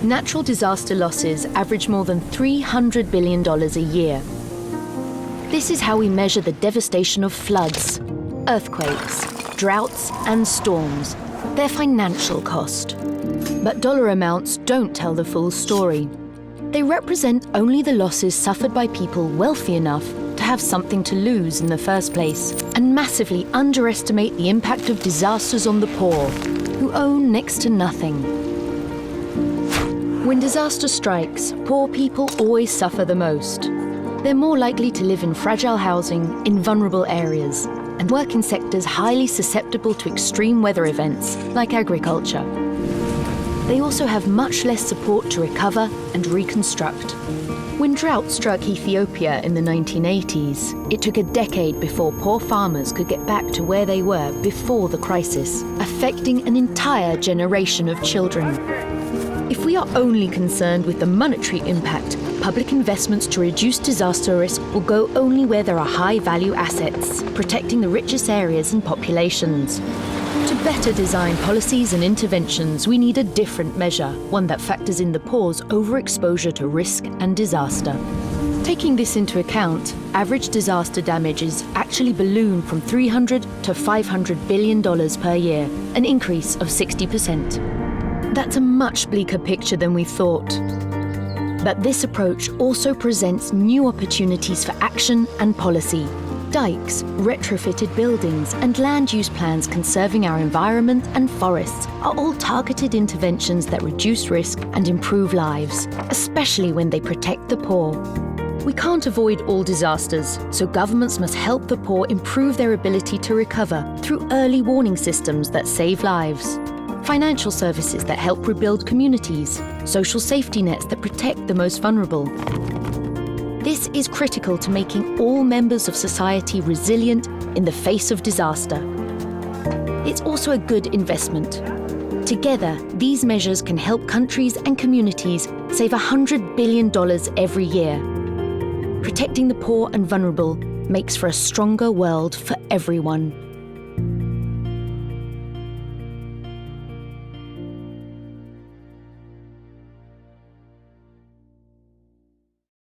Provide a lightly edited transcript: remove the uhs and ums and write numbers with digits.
Natural disaster losses average more than $300 billion a year. This is how we measure the devastation of floods, earthquakes, droughts, and storms, their financial cost. But dollar amounts don't tell the full story. They represent only the losses suffered by people wealthy enough to have something to lose in the first place, and massively underestimate the impact of disasters on the poor, who own next to nothing. When disaster strikes, poor people always suffer the most. They're more likely to live in fragile housing in vulnerable areas and work in sectors highly susceptible to extreme weather events, like agriculture. They also have much less support to recover and reconstruct. When drought struck Ethiopia in the 1980s, it took a decade before poor farmers could get back to where they were before the crisis, affecting an entire generation of children. If we are only concerned with the monetary impact, public investments to reduce disaster risk will go only where there are high-value assets, protecting the richest areas and populations. To better design policies and interventions, we need a different measure, one that factors in the poor's overexposure to risk and disaster. Taking this into account, average disaster damages actually balloon from $300 to $500 billion per year, an increase of 60%. That's a much bleaker picture than we thought. But this approach also presents new opportunities for action and policy. Dikes, retrofitted buildings, and land use plans conserving our environment and forests are all targeted interventions that reduce risk and improve lives, especially when they protect the poor. We can't avoid all disasters, so governments must help the poor improve their ability to recover through early warning systems that save lives, financial services that help rebuild communities, social safety nets that protect the most vulnerable. This is critical to making all members of society resilient in the face of disaster. It's also a good investment. Together, these measures can help countries and communities save $100 billion every year. Protecting the poor and vulnerable makes for a stronger world for everyone.